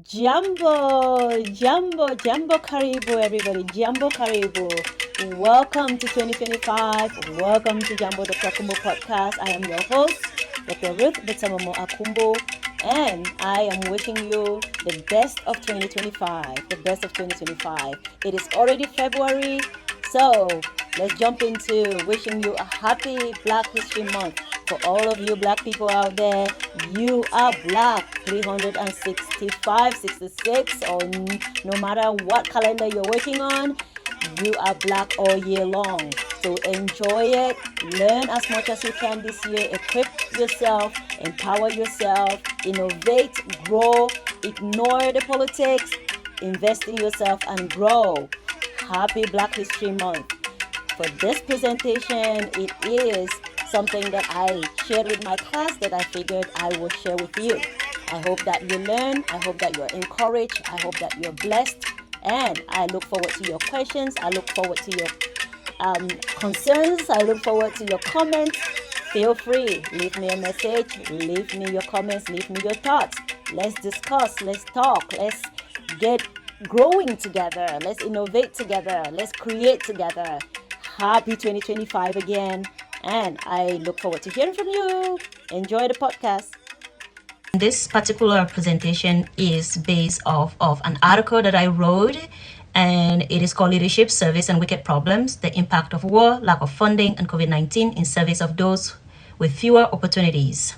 Jambo Karibu, everybody. Jambo Karibu. Welcome to 2025. Welcome to Jambo the Akumbo podcast. I am your host, Dr. Ruth Betamomo Akumbo, and I am wishing you the best of 2025. The best of 2025. It is already February, so let's jump into wishing you a happy Black History Month. For all of you Black people out there, you are Black 365, 66, or no matter what calendar you're working on, you are Black all year long. So enjoy it, learn as much as you can this year, equip yourself, empower yourself, innovate, grow, ignore the politics, invest in yourself and grow. Happy Black History Month. For this presentation, it is something that I shared with my class that I figured I will share with you. I hope that you learn. I hope that you're encouraged. I hope that you're blessed. And I look forward to your questions. I look forward to your concerns. I look forward to your comments. Feel free. Leave me a message. Leave me your comments. Leave me your thoughts. Let's discuss. Let's talk. Let's get growing together. Let's innovate together. Let's create together. Happy 2025 again, and I look forward to hearing from you. Enjoy the podcast. This particular presentation is based off of an article that I wrote, and it is called Leadership, Service, and Wicked Problems, the Impact of War, Lack of Funding, and COVID-19 in Service of Those with Fewer Opportunities.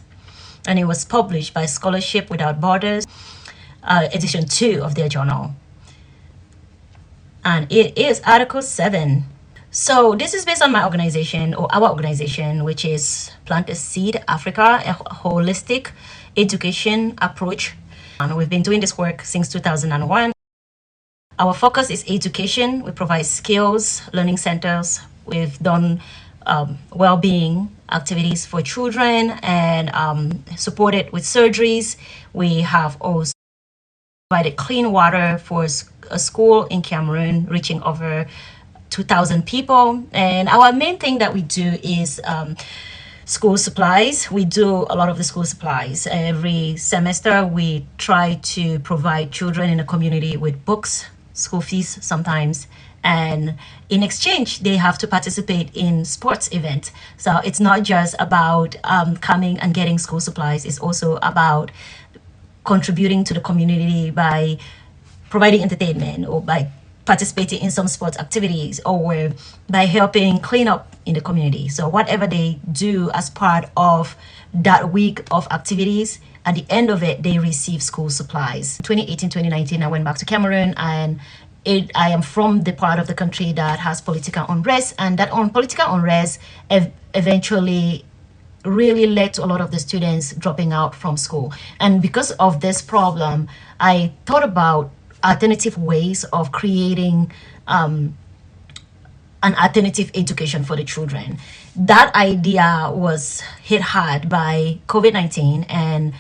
And it was published by Scholarship Without Borders, edition 2 of their journal. And it is Article 7. So this is based on my organization, or our organization, which is Plant a Seed Africa, a holistic education approach. And we've been doing this work since 2001. Our focus is education. We provide skills, learning centers. We've done well-being activities for children and supported with surgeries. We have also provided clean water for a school in Cameroon, reaching over 2,000 people. And our main thing that we do is school supplies. We do a lot of the school supplies. Every semester, we try to provide children in the community with books, school fees sometimes, and in exchange, they have to participate in sports events. So it's not just about coming and getting school supplies. It's also about contributing to the community by providing entertainment or by participating in some sports activities or by helping clean up in the community. So whatever they do as part of that week of activities, at the end of it, they receive school supplies. 2018, 2019, I went back to Cameroon, and I am from the part of the country that has political unrest, and that political unrest eventually really led to a lot of the students dropping out from school. And because of this problem, I thought about alternative ways of creating an alternative education for the children. That idea was hit hard by COVID-19, and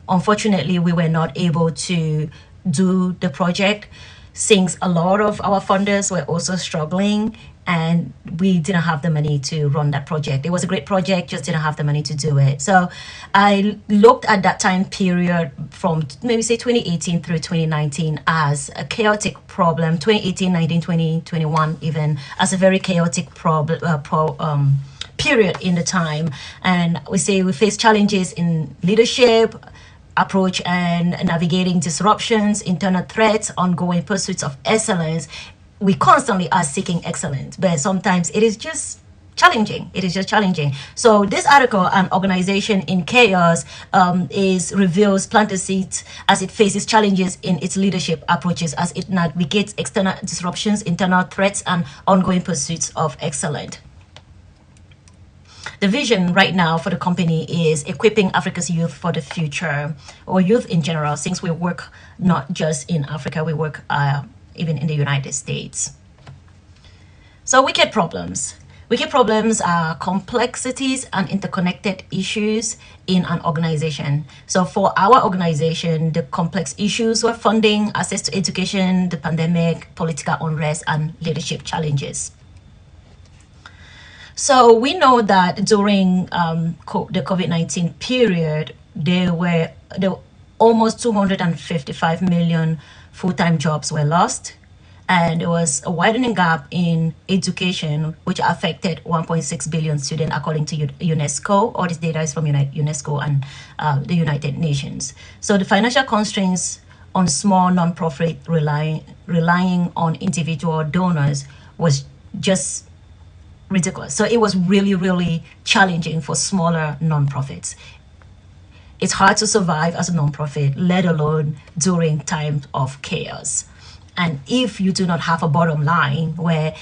unfortunately, we were not able to do the project since a lot of our funders were also struggling, and we didn't have the money to run that project. It was a great project, just didn't have the money to do it. So I looked at that time period from maybe say 2018 through 2019 as a chaotic problem, 2018, 19, 20, 21 even, as a very chaotic period in the time. And we say we face challenges in leadership, approach and navigating disruptions, internal threats, ongoing pursuits of excellence. We constantly are seeking excellence, but sometimes it is just challenging. It is just challenging. So this article, An Organization in Chaos, reveals Plant a Seed as it faces challenges in its leadership approaches, as it navigates external disruptions, internal threats, and ongoing pursuits of excellence. The vision right now for the company is equipping Africa's youth for the future, or youth in general, since we work not just in Africa, we work even in the United States. So wicked problems. Wicked problems are complexities and interconnected issues in an organization. So for our organization, the complex issues were funding, access to education, the pandemic, political unrest, and leadership challenges. So we know that during the COVID-19 period, almost 255 million full-time jobs were lost, and there was a widening gap in education, which affected 1.6 billion students, according to UNESCO. All this data is from UNESCO and the United Nations. So the financial constraints on small nonprofit relying on individual donors was just ridiculous. So it was really, really challenging for smaller nonprofits. It's hard to survive as a nonprofit, let alone during times of chaos. And if you do not have a bottom line where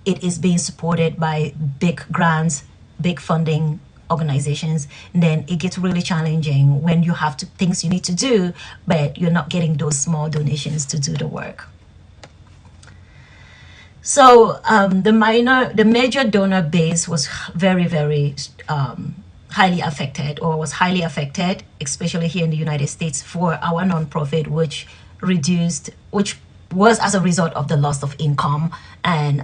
it is being supported by big grants, big funding organizations, then it gets really challenging when you have things you need to do, but you're not getting those small donations to do the work. So the major donor base was very, very highly affected, or was highly affected, especially here in the United States, for our nonprofit, which was as a result of the loss of income and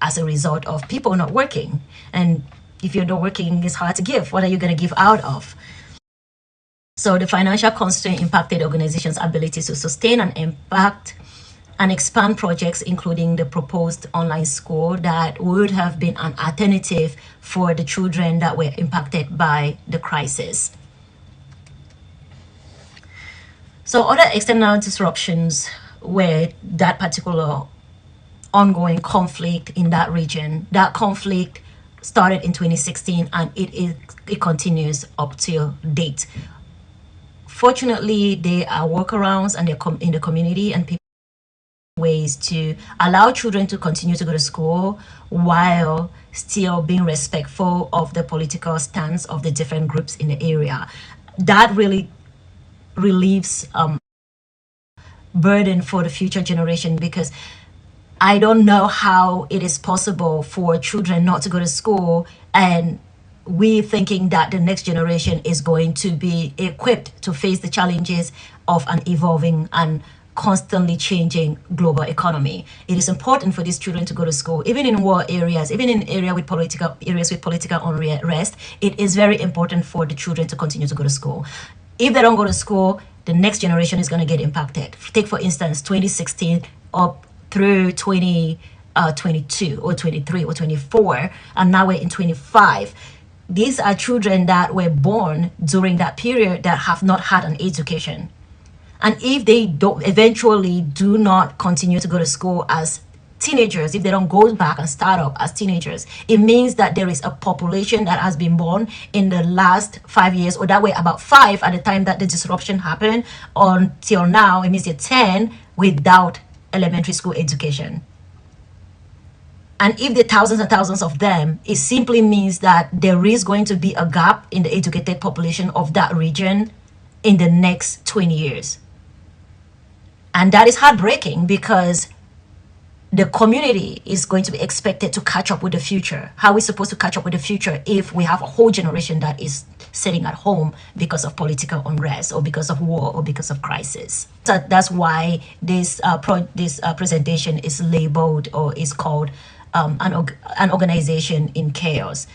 as a result of people not working. And if you're not working, it's hard to give. What are you going to give out of? So the financial constraint impacted organizations' ability to sustain and impact and expand projects, including the proposed online school that would have been an alternative for the children that were impacted by the crisis. So other external disruptions were that particular ongoing conflict in that region. That conflict started in 2016 and it continues up till date. Fortunately, there are workarounds and they're in the community, and people ways to allow children to continue to go to school while still being respectful of the political stance of the different groups in the area. That really relieves burden for the future generation, because I don't know how it is possible for children not to go to school, and we thinking that the next generation is going to be equipped to face the challenges of an evolving and constantly changing global economy. It is important for these children to go to school, even in war areas, even in areas with political unrest. It is very important for the children to continue to go to school. If they don't go to school, the next generation is going to get impacted. Take, for instance, 2016 up through 2022 or 23 or 24, and now we're in 25. These are children that were born during that period that have not had an education. And if they eventually do not continue to go to school as teenagers, if they don't go back and start up as teenagers, it means that there is a population that has been born in the last 5 years, or that way about 5 at the time that the disruption happened, until now. It means they're 10 without elementary school education. And if there are thousands and thousands of them, it simply means that there is going to be a gap in the educated population of that region in the next 20 years. And that is heartbreaking, because the community is going to be expected to catch up with the future. How are we supposed to catch up with the future if we have a whole generation that is sitting at home because of political unrest, or because of war, or because of crisis? So that's why this presentation is labeled, or is called an organization in chaos.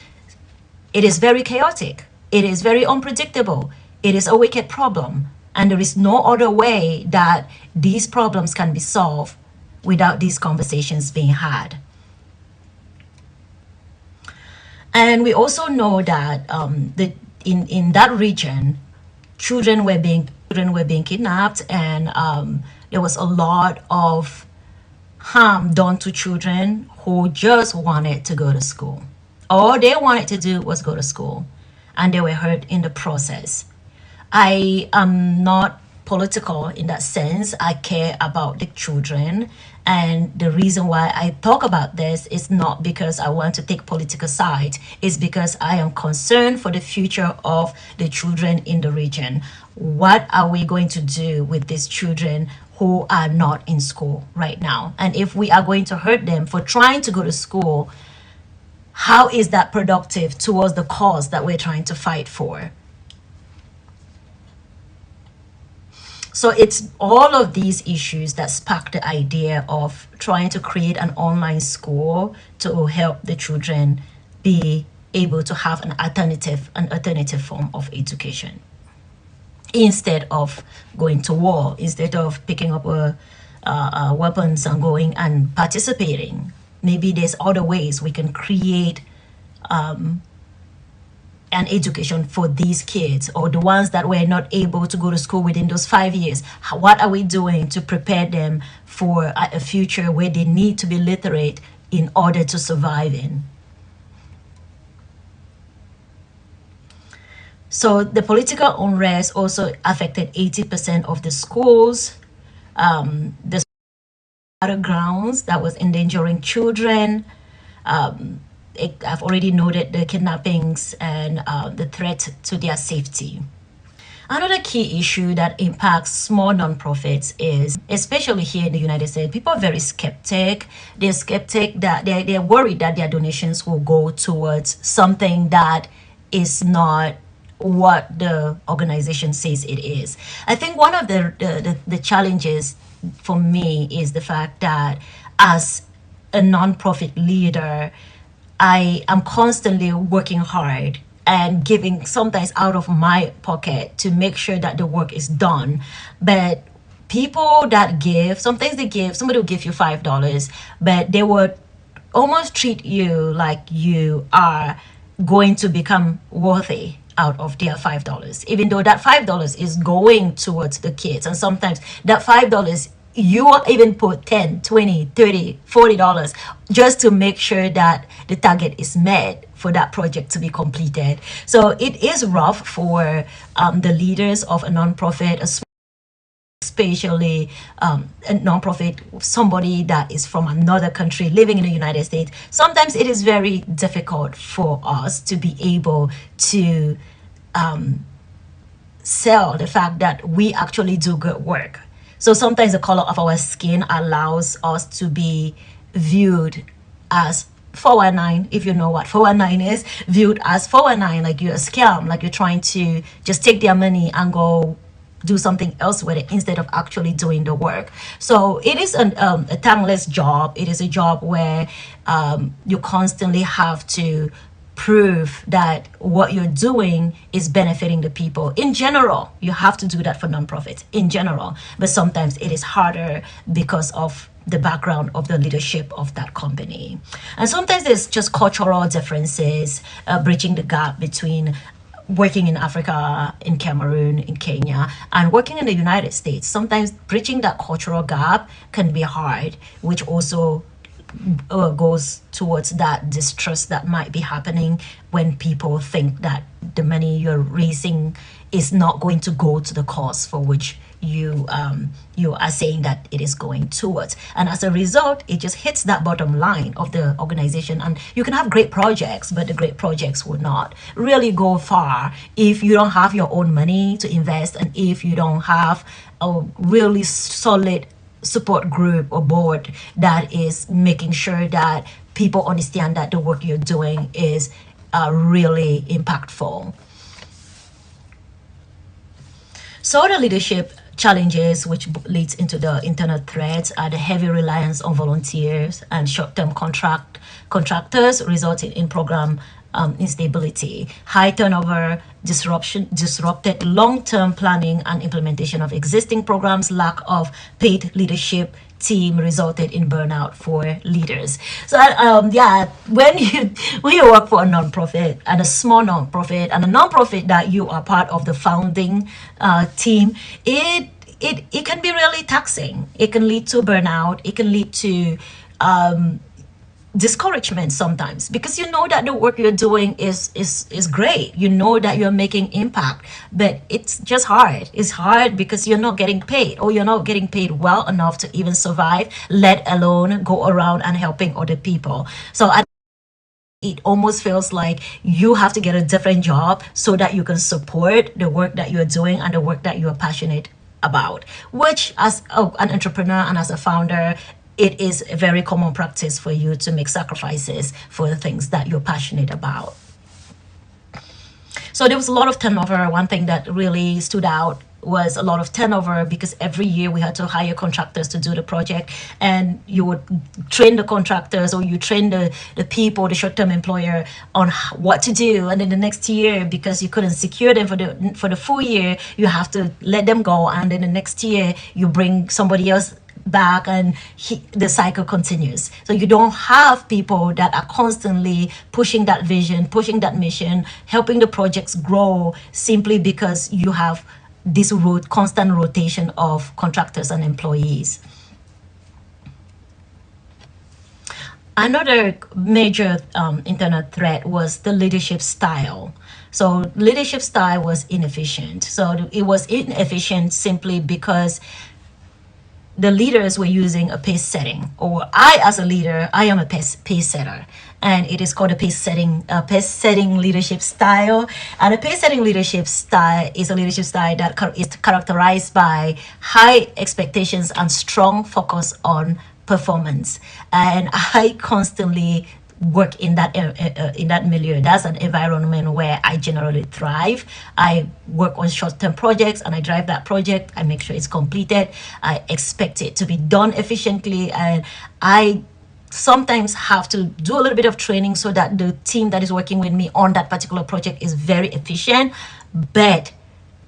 It is very chaotic. It is very unpredictable. It is a wicked problem. And there is no other way that these problems can be solved without these conversations being had. And we also know that in that region, children were being kidnapped, and there was a lot of harm done to children who just wanted to go to school. All they wanted to do was go to school, and they were hurt in the process. I am not political in that sense. I care about the children, and the reason why I talk about this is not because I want to take political side. It's because I am concerned for the future of the children in the region. What are we going to do with these children who are not in school right now? And if we are going to hurt them for trying to go to school, how is that productive towards the cause that we're trying to fight for? So it's all of these issues that spark the idea of trying to create an online school to help the children be able to have an alternative form of education. instead of going to war, instead of picking up weapons and going and participating. Maybe there's other ways we can create an education for these kids, or the ones that were not able to go to school within those 5 years. What are we doing to prepare them for a future where they need to be literate in order to survive in? So the political unrest also affected 80% of the schools. The grounds that was endangering children. I've already noted the kidnappings and the threat to their safety. Another key issue that impacts small nonprofits is, especially here in the United States, people are very skeptic. They're skeptic that they're worried that their donations will go towards something that is not what the organization says it is. I think one of the challenges for me is the fact that as a nonprofit leader, I am constantly working hard and giving sometimes out of my pocket to make sure that the work is done. But people that give, sometimes they give, somebody will give you $5, but they would almost treat you like you are going to become worthy out of their $5, even though that $5 is going towards the kids. And sometimes that $5, you even put 10, 20, 30, $40 just to make sure that the target is met for that project to be completed. So it is rough for the leaders of a nonprofit, especially a nonprofit, somebody that is from another country living in the United States. Sometimes it is very difficult for us to be able to sell the fact that we actually do good work. So sometimes the color of our skin allows us to be viewed as 419, if you know what 419 is, viewed as 419, like you're a scam, like you're trying to just take their money and go do something else with it instead of actually doing the work. So it is a thankless job. It is a job where you constantly have to prove that what you're doing is benefiting the people. In general, you have to do that for nonprofits in general, but sometimes it is harder because of the background of the leadership of that company. And sometimes there's just cultural differences, bridging the gap between working in Africa, in Cameroon, in Kenya, and working in the United States. Sometimes bridging that cultural gap can be hard, which also goes towards that distrust that might be happening when people think that the money you're raising is not going to go to the cause for which you are saying that it is going towards. And as a result, it just hits that bottom line of the organization. And you can have great projects, but the great projects will not really go far if you don't have your own money to invest, and if you don't have a really solid support group or board that is making sure that people understand that the work you're doing is really impactful. So the leadership challenges which leads into the internal threats are the heavy reliance on volunteers and short-term contractors, resulting in program instability, high turnover, disrupted long-term planning and implementation of existing programs, lack of paid leadership team resulted in burnout for leaders. So yeah, when you work for a nonprofit, and a small nonprofit, and a nonprofit that you are part of the founding team, it can be really taxing. It can lead to burnout. It can lead to discouragement sometimes, because you know that the work you're doing is great. You know that you're making impact, but it's just hard. It's hard because you're not getting paid, or you're not getting paid well enough to even survive, let alone go around and helping other people. So it almost feels like you have to get a different job so that you can support the work that you're doing and the work that you're passionate about, which as an entrepreneur and as a founder, it is a very common practice for you to make sacrifices for the things that you're passionate about. So there was a lot of turnover. One thing that really stood out was a lot of turnover because every year we had to hire contractors to do the project, and you would train the contractors, or you train the people, the short-term employer, on what to do, and then the next year, because you couldn't secure them for the full year, you have to let them go, and then the next year you bring somebody else back, and the cycle continues. So you don't have people that are constantly pushing that vision, pushing that mission, helping the projects grow, simply because you have this constant rotation of contractors and employees. Another major internal threat was the leadership style. So leadership style was inefficient. So it was inefficient simply because the leaders were using a pace setting, or I, as a leader, I am a pace setter, and it is called a pace setting leadership style. And a pace setting leadership style is a leadership style that is characterized by high expectations and strong focus on performance. And I constantly work in that milieu. That's an environment where I generally thrive. I work on short-term projects, and I drive that project. I make sure it's completed. I expect it to be done efficiently, and I sometimes have to do a little bit of training so that the team that is working with me on that particular project is very efficient. But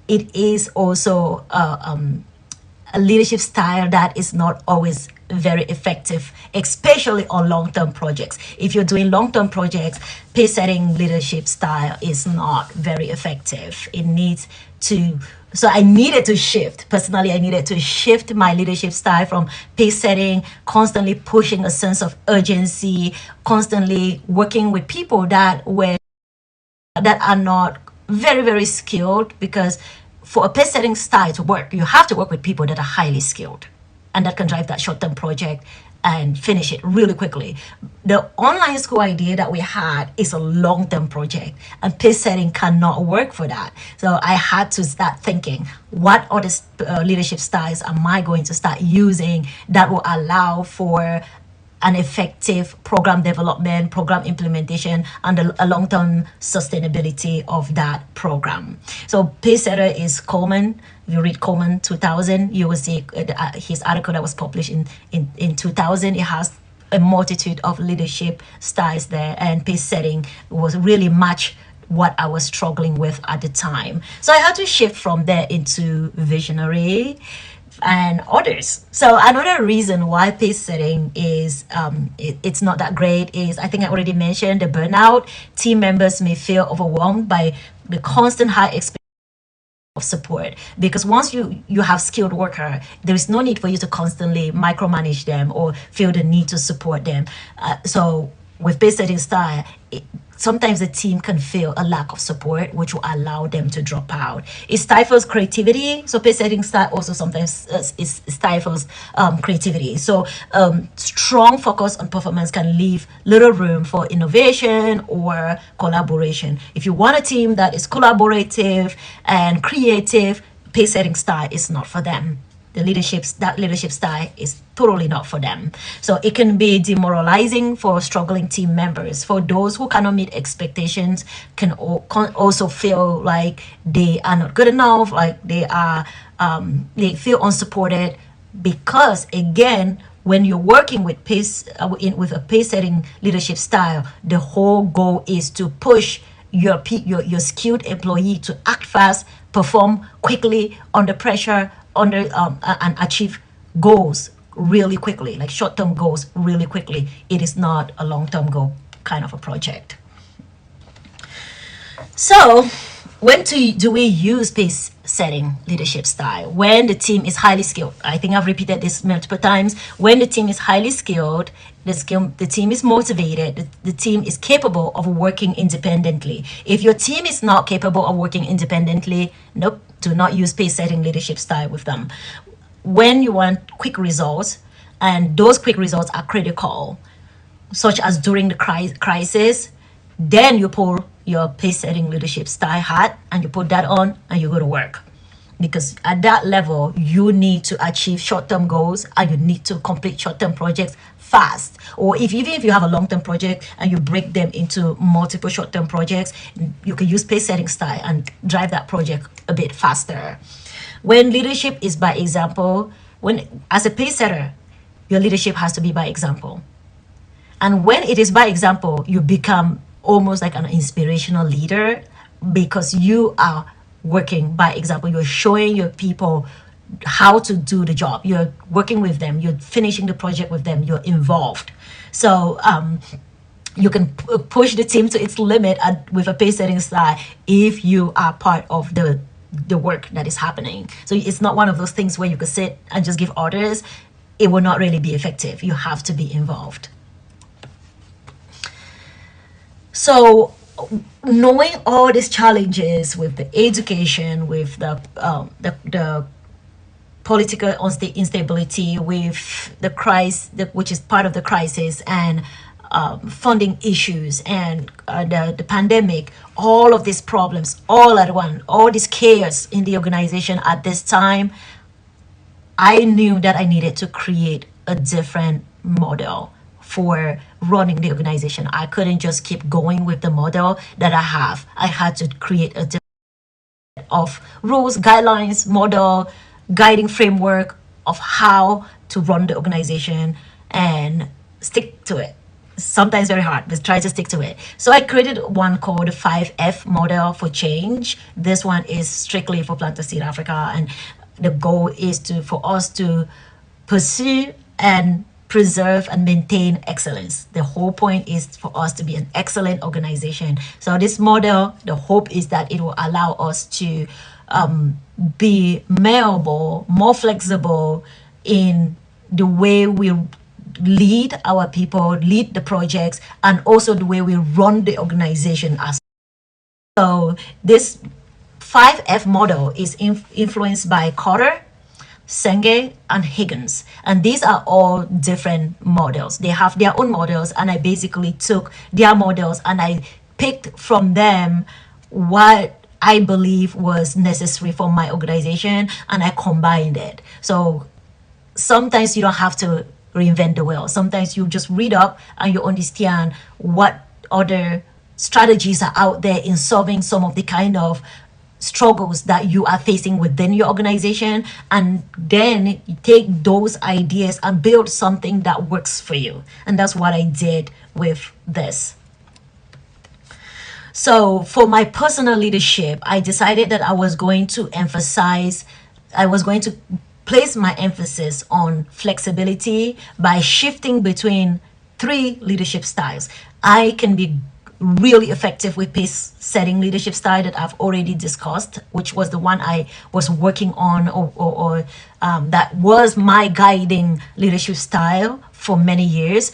it is also a leadership style that is not always very effective, especially on long-term projects. If you're doing long-term projects, pace setting leadership style is not very effective. It needs to, so I needed to shift. Personally, I needed to shift my leadership style from pace setting, constantly pushing a sense of urgency, constantly working with people that are not very skilled, because for a pace setting style to work, you have to work with people that are highly skilled and that can drive that short-term project and finish it really quickly. The online school idea that we had is a long-term project, and pace setting cannot work for that. So I had to start thinking, what other leadership styles am I going to start using that will allow for an effective program development, program implementation, and a long-term sustainability of that program. So pace setter is Coleman. If you read Coleman 2000, you will see his article that was published in 2000. It has a multitude of leadership styles there, and pace setting was really much what I was struggling with at the time. So I had to shift from there into visionary and others. So another reason why pace setting is it's not that great is, I think I already mentioned, the burnout. Team members may feel overwhelmed by the constant high expectations of support, because once you have skilled worker, there is no need for you to constantly micromanage them or feel the need to support them. So with pace setting style, sometimes the team can feel a lack of support, which will allow them to drop out. It stifles creativity. So pace setting style also sometimes stifles creativity. So strong focus on performance can leave little room for innovation or collaboration. If you want a team that is collaborative and creative, pace setting style is not for them. That leadership style is totally not for them. So it can be demoralizing for struggling team members. For those who cannot meet expectations, can also feel like they are not good enough, like they feel unsupported, because again, when you're working with with a pace setting leadership style, the whole goal is to push your skilled employee to act fast, perform quickly under pressure, and achieve goals really quickly, like short-term goals really quickly. It is not a long-term goal kind of a project. So when do we use pace setting leadership style? When the team is highly skilled. I think I've repeated this multiple times. When the team is highly skilled, the team is motivated, the team is capable of working independently. If your team is not capable of working independently, nope, do not use pace setting leadership style with them. When you want quick results, and those quick results are critical, such as during the crisis, then you pull your pace setting leadership style hat and you put that on and you go to work. Because at that level, you need to achieve short-term goals, and you need to complete short-term projects fast. Or even if you have a long-term project and you break them into multiple short-term projects, you can use pace setting style and drive that project a bit faster. When leadership is by example, when as a pace setter, your leadership has to be by example. And when it is by example, you become almost like an inspirational leader because you are working by example. You're showing your people how to do the job. You're working with them. You're finishing the project with them. You're involved. So you can push the team to its limit with a pace setting style if you are part of the work that is happening. So it's not one of those things where you could sit and just give orders. It will not really be effective. You have to be involved. So knowing all these challenges with the education, with the political instability, with the crisis, which is part of the crisis, and funding issues, and the pandemic, all of these problems all at once, all this chaos in the organization at this time, I knew that I needed to create a different model for running the organization. I couldn't just keep going with the model that I have. I had to create a different of rules, guidelines, model, guiding framework of how to run the organization and stick to it. Sometimes very hard, but try to stick to it. So I created one called the 5F model for change. This one is strictly for Planter Seed Africa, and the goal is for us to pursue and preserve and maintain excellence. The whole point is for us to be an excellent organization. So this model, the hope is that it will allow us to be malleable, more flexible in the way we lead our people, lead the projects, and also the way we run the organization as. So this 5F model is influenced by Kotter, Senge, and Higgins, and these are all different models. They have their own models, and I basically took their models and I picked from them what I believe was necessary for my organization, and I combined it. So sometimes you don't have to reinvent the wheel. Sometimes you just read up and you understand what other strategies are out there in solving some of the kind of struggles that you are facing within your organization, and then you take those ideas and build something that works for you. And that's what I did with this. So for my personal leadership, I decided that I was going to place my emphasis on flexibility by shifting between 3 leadership styles. I can be really effective with pace setting leadership style that I've already discussed, which was the one I was working on, or that was my guiding leadership style for many years.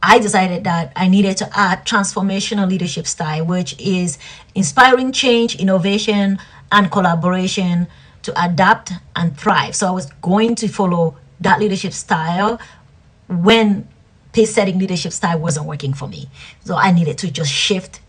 I decided that I needed to add transformational leadership style, which is inspiring change, innovation, and collaboration to adapt and thrive. So I was going to follow that leadership style when pace setting leadership style wasn't working for me. So I needed to just shift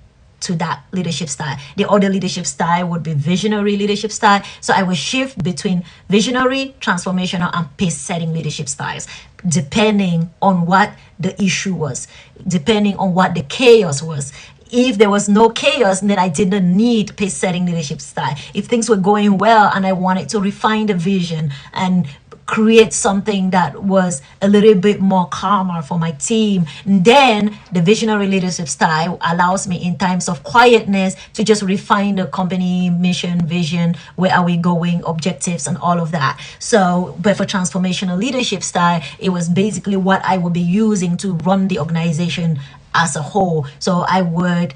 to that leadership style. The other leadership style would be visionary leadership style. So I would shift between visionary, transformational, and pace setting leadership styles, depending on what the issue was, depending on what the chaos was. If there was no chaos, then I didn't need pace setting leadership style. If things were going well and I wanted to refine the vision and create something that was a little bit more calmer for my team, then the visionary leadership style allows me in times of quietness to just refine the company mission, vision, where are we going, objectives, and all of that. So, but for transformational leadership style, it was basically what I would be using to run the organization as a whole. So I would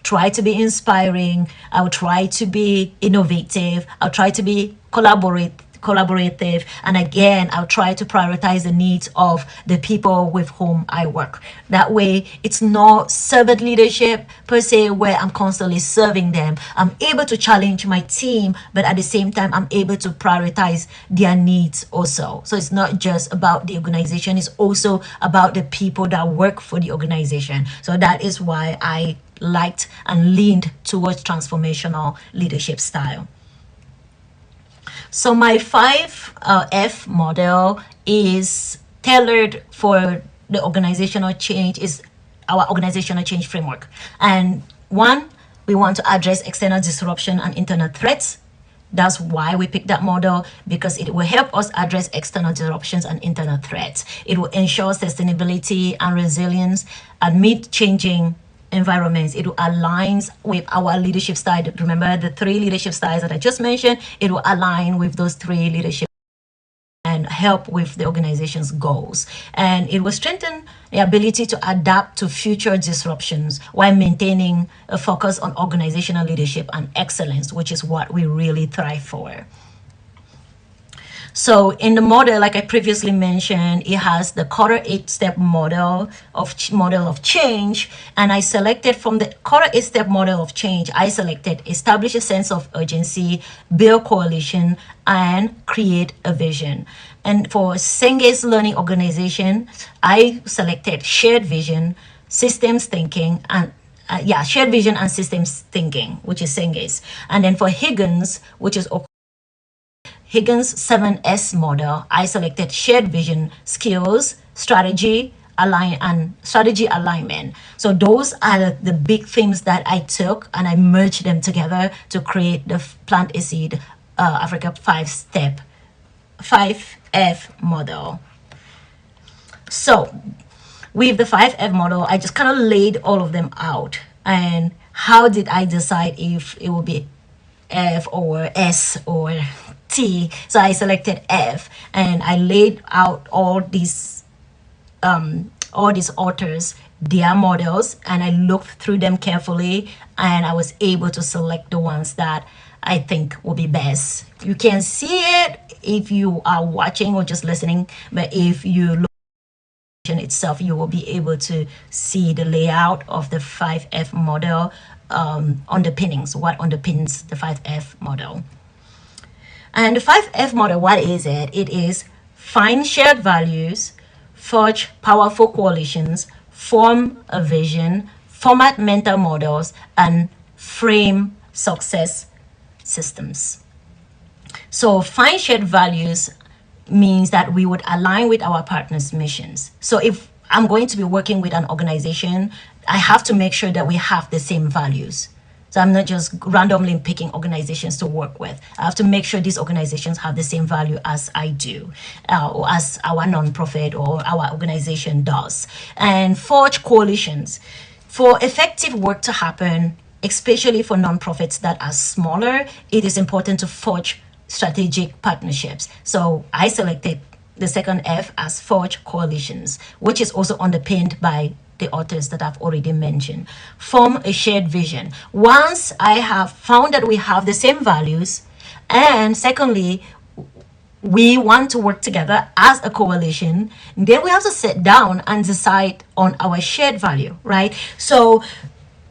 try to be inspiring, I would try to be innovative, I'll try to be collaborative, and again I'll try to prioritize the needs of the people with whom I work. That way it's not servant leadership per se where I'm constantly serving them. I'm able to challenge my team, but at the same time I'm able to prioritize their needs also. So it's not just about the organization, it's also about the people that work for the organization. So that is why I liked and leaned towards transformational leadership style. So my 5F model is tailored for the organizational change, is our organizational change framework. And 1, we want to address external disruption and internal threats. That's why we picked that model, because it will help us address external disruptions and internal threats. It will ensure sustainability and resilience amid changing environments. It will align with our leadership style. Remember the 3 leadership styles that I just mentioned? It will align with those 3 leadership and help with the organization's goals. And it will strengthen the ability to adapt to future disruptions while maintaining a focus on organizational leadership and excellence, which is what we really thrive for. So in the model, like I previously mentioned, it has the Kotter 8-step model of change. And I selected from the Kotter 8-step model of change, I selected establish a sense of urgency, build coalition, and create a vision. And for Cengage Learning Organization, I selected shared vision, systems thinking, and shared vision and systems thinking, which is Cengage. And then for Higgins, which is Higgins 7S model, I selected shared vision, skills, strategy, strategy alignment. So those are the big themes that I took and I merged them together to create the Plant a Seed Africa 5F model. So with the 5F model, I just kind of laid all of them out. And how did I decide if it will be F or S or T? So I selected F, and I laid out all these authors, their models, and I looked through them carefully, and I was able to select the ones that I think will be best. You can see it if you are watching or just listening, but if you look at it itself, you will be able to see the layout of the 5F model, underpinnings, what underpins the 5F model. And the 5F model, what is it? It is find shared values, forge powerful coalitions, form a vision, format mental models, and frame success systems. So find shared values means that we would align with our partners' missions. So if I'm going to be working with an organization, I have to make sure that we have the same values. So I'm not just randomly picking organizations to work with. I have to make sure these organizations have the same value as I do, or as our nonprofit or our organization does. And forge coalitions. For effective work to happen, especially for nonprofits that are smaller, it is important to forge strategic partnerships. So I selected the second F as forge coalitions, which is also underpinned by the authors that I've already mentioned. Form a shared vision. Once I have found that we have the same values, and secondly, we want to work together as a coalition, then we have to sit down and decide on our shared value, right? So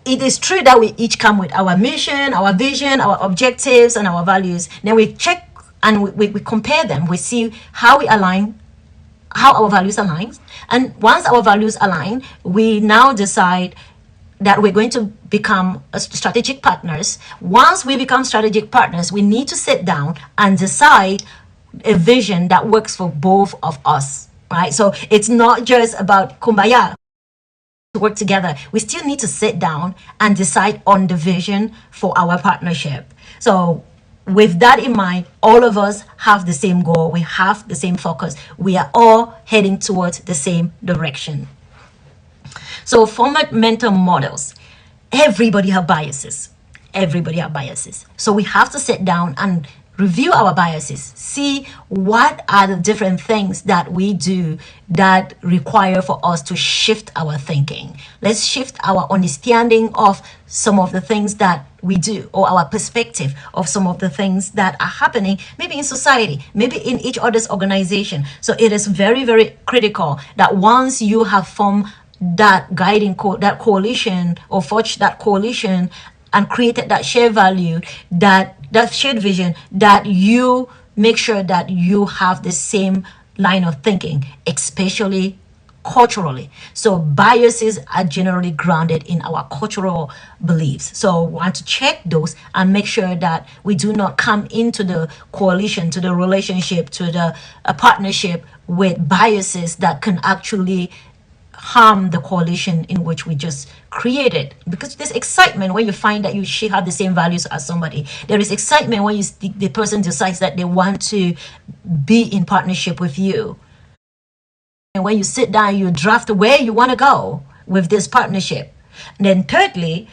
it is true that we each come with our mission, our vision, our objectives, and our values. Then we check and we compare them. We see how we align, how our values align. And once our values align, we now decide that we're going to become strategic partners. Once we become strategic partners, we need to sit down and decide a vision that works for both of us, right? So it's not just about kumbaya to work together. We still need to sit down and decide on the vision for our partnership. So with that in mind, all of us have the same goal. We have the same focus. We are all heading towards the same direction. So format mental models. Everybody have biases. Everybody have biases. So we have to sit down and review our biases, see what are the different things that we do that require for us to shift our thinking. Let's shift our understanding of some of the things that we do, or our perspective of some of the things that are happening, maybe in society, maybe in each other's organization. So it is very, very critical that once you have formed that guiding that coalition, or forged that coalition and created that shared value, that shared vision, that you make sure that you have the same line of thinking, especially culturally. So biases are generally grounded in our cultural beliefs. So we want to check those and make sure that we do not come into the coalition, to the relationship, to the partnership with biases that can actually harm the coalition in which we just created. Because there's excitement when you find that you have the same values as somebody. There is excitement when the person decides that they want to be in partnership with you. And when you sit down, you draft where you want to go with this partnership. And then thirdly,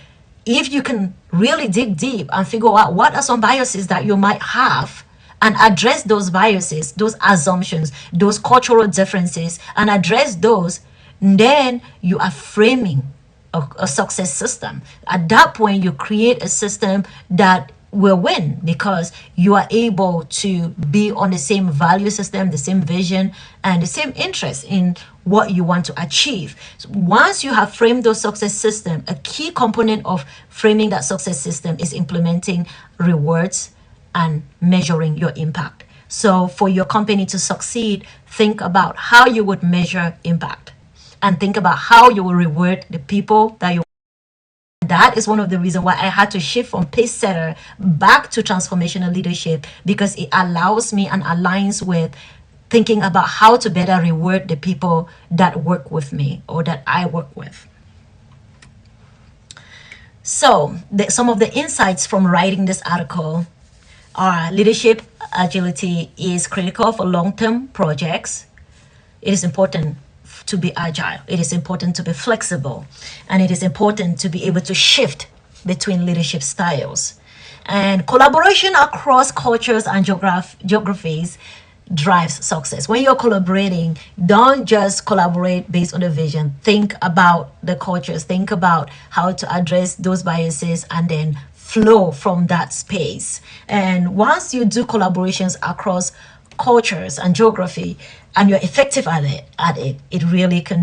if you can really dig deep and figure out what are some biases that you might have and address those biases, those assumptions, those cultural differences, and address those, then you are framing a success system. At that point, you create a system that will win because you are able to be on the same value system, the same vision, and the same interest in what you want to achieve. So once you have framed those success system, a key component of framing that success system is implementing rewards and measuring your impact. So for your company to succeed, think about how you would measure impact and think about how you will reward the people that you. That is one of the reasons why I had to shift from pace setter back to transformational leadership, because it allows me and aligns with thinking about how to better reward the people that work with me or that I work with. So some of the insights from writing this article are: leadership agility is critical for long-term projects. It is important to be agile. It is important to be flexible, and it is important to be able to shift between leadership styles. And collaboration across cultures and geographies drives success. When you're collaborating, don't just collaborate based on the vision. Think about the cultures, think about how to address those biases, and then flow from that space. And once you do collaborations across cultures and geography, and you're effective at it, it really can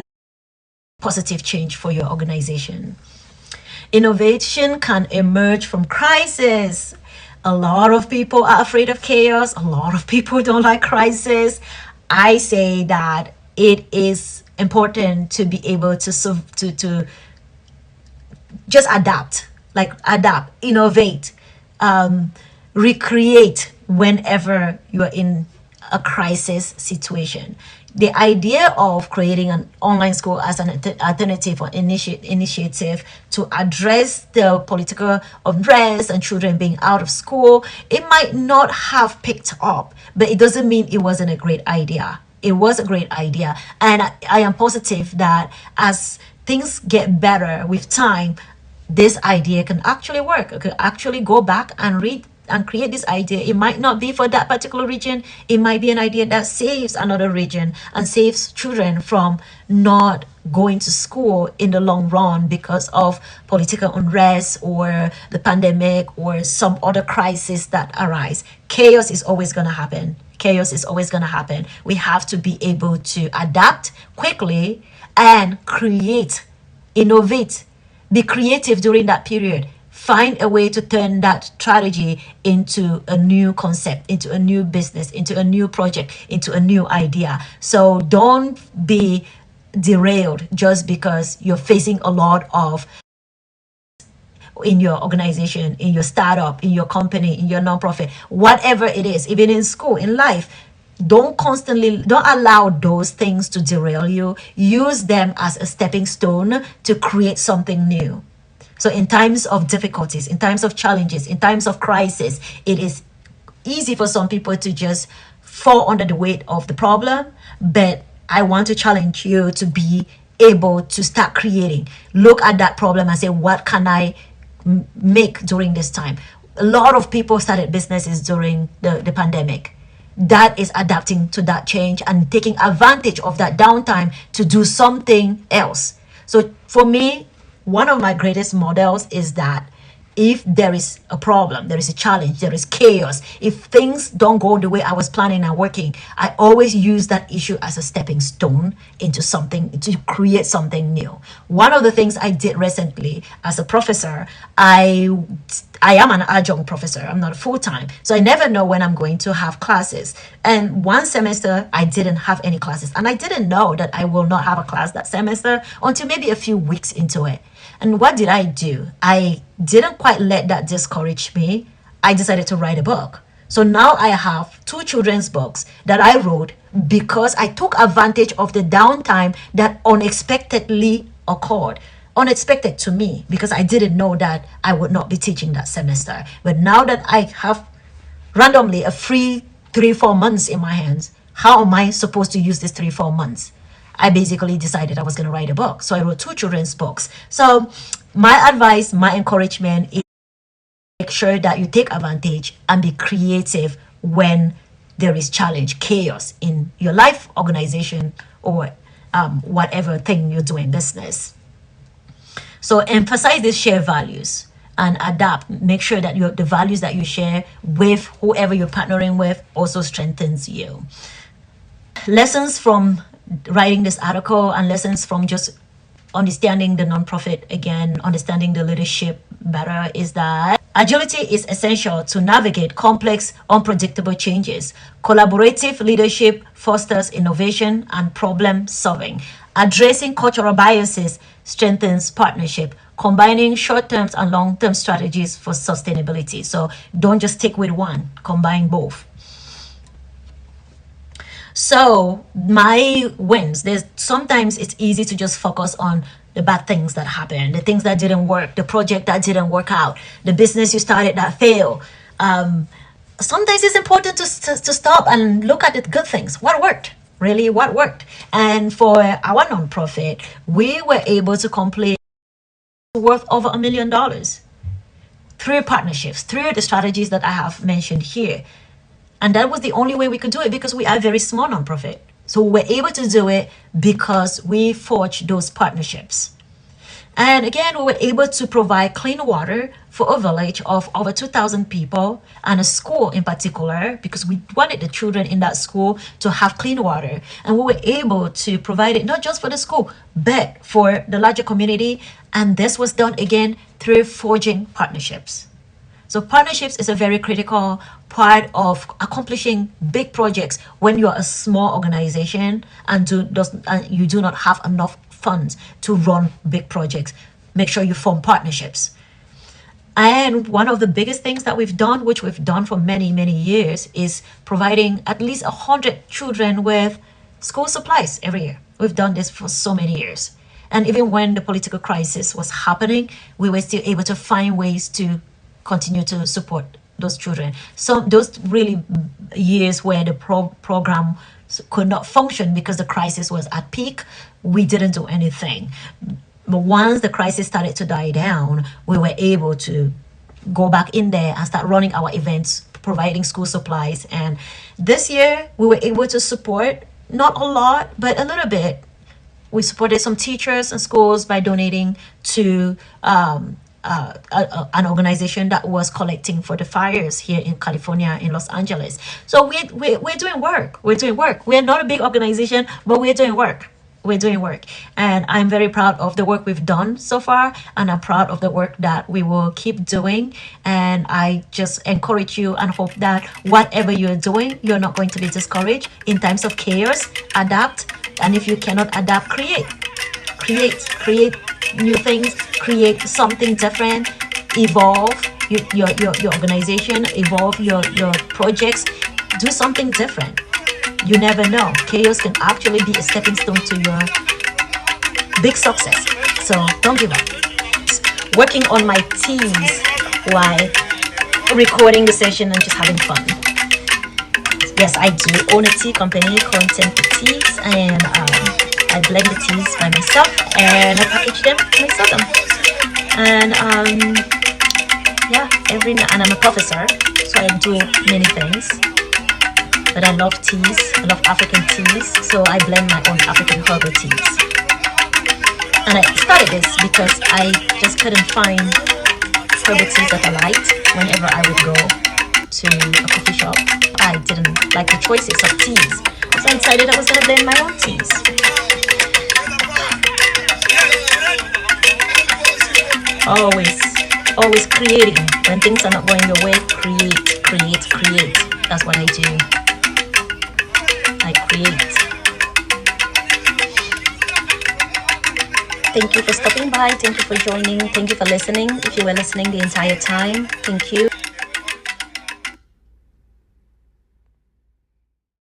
positive change for your organization. Innovation can emerge from crisis. A lot of people are afraid of chaos. A lot of people don't like crisis. I say that it is important to be able to just adapt, innovate, recreate whenever you're in a crisis situation. The idea of creating an online school as an alternative or initiative to address the political unrest and children being out of school, it might not have picked up, but it doesn't mean it wasn't a great idea. It was a great idea. And I am positive that as things get better with time, this idea can actually work. I could actually go back and read and create this idea. It might not be for that particular region. It might be an idea that saves another region and saves children from not going to school in the long run because of political unrest or the pandemic or some other crisis that arise. Chaos is always going to happen. Chaos is always going to happen. We have to be able to adapt quickly and create, innovate, be creative during that period. Find a way to turn that strategy into a new concept, into a new business, into a new project, into a new idea. So don't be derailed just because you're facing a lot of in your organization, in your startup, in your company, in your nonprofit, whatever it is, even in school, in life. Don't allow those things to derail you. Use them as a stepping stone to create something new. So in times of difficulties, in times of challenges, in times of crisis, it is easy for some people to just fall under the weight of the problem. But I want to challenge you to be able to start creating. Look at that problem and say, what can I make during this time? A lot of people started businesses during the pandemic. That is adapting to that change and taking advantage of that downtime to do something else. So for me, one of my greatest models is that if there is a problem, there is a challenge, there is chaos, if things don't go the way I was planning and working, I always use that issue as a stepping stone into something, to create something new. One of the things I did recently as a professor, I am an adjunct professor. I'm not full-time. So I never know when I'm going to have classes. And one semester, I didn't have any classes. And I didn't know that I will not have a class that semester until maybe a few weeks into it. And what did I do? I didn't quite let that discourage me. I decided to write a book. So now I have 2 children's books that I wrote because I took advantage of the downtime that unexpectedly occurred. Unexpected to me because I didn't know that I would not be teaching that semester. But now that I have randomly a free 3-4 months in my hands, how am I supposed to use this 3-4 months? I basically decided I was going to write a book. So I wrote 2 children's books. So my advice, my encouragement is make sure that you take advantage and be creative when there is challenge, chaos in your life, organization, or whatever thing you're doing business. So emphasize these shared values and adapt. Make sure that the values that you share with whoever you're partnering with also strengthens you. Lessons from writing this article and lessons from just understanding the nonprofit, again, understanding the leadership better, is that agility is essential to navigate complex, unpredictable changes. Collaborative leadership fosters innovation and problem solving. Addressing cultural biases strengthens partnership, combining short-term and long-term strategies for sustainability. So don't just stick with one, combine both. So my wins, sometimes it's easy to just focus on the bad things that happened, the things that didn't work, the project that didn't work out, the business you started that failed. Sometimes it's important to stop and look at the good things. What worked? Really, what worked? And for our nonprofit, we were able to complete worth over $1 million through partnerships, through the strategies that I have mentioned here. And that was the only way we could do it because we are a very small nonprofit. So we were able to do it because we forged those partnerships. And again, we were able to provide clean water for a village of over 2,000 people and a school in particular, because we wanted the children in that school to have clean water. And we were able to provide it not just for the school, but for the larger community. And this was done again through forging partnerships. So partnerships is a very critical part of accomplishing big projects when you're a small organization and you do not have enough funds to run big projects. Make sure you form partnerships. And one of the biggest things that we've done, which we've done for many, many years, is providing at least 100 children with school supplies every year. We've done this for so many years. And even when the political crisis was happening, we were still able to find ways to continue to support those children. So those really years where the program could not function because the crisis was at peak, we didn't do anything. But once the crisis started to die down, we were able to go back in there and start running our events, providing school supplies. And this year we were able to support, not a lot, but a little bit. We supported some teachers and schools by donating to an organization that was collecting for the fires here in California, in Los Angeles. So we're doing work. We're doing work. We're not a big organization, but we're doing work. We're doing work. And I'm very proud of the work we've done so far. And I'm proud of the work that we will keep doing. And I just encourage you and hope that whatever you're doing, you're not going to be discouraged in times of chaos. Adapt. And if you cannot adapt, create new things, create something different, evolve your organization, evolve your projects, do something different. You never know. Chaos can actually be a stepping stone to your big success. So don't give up. Working on my teas while recording the session and just having fun. Yes, I do own a tea company, Content Teas, and I blend the teas by myself and I package them and I sell them. And yeah, and I'm a professor, so I do many things. But I love teas, I love African teas, so I blend my own African herbal teas. And I started this because I just couldn't find herbal teas that I liked whenever I would go to a coffee shop. I didn't like the choices of teas, so I decided I was going to blend my own teas. Always creating. When things are not going your way, create. That's what I do. I create. Thank you for stopping by. Thank you for joining. Thank you for listening. If you were listening the entire time, thank you.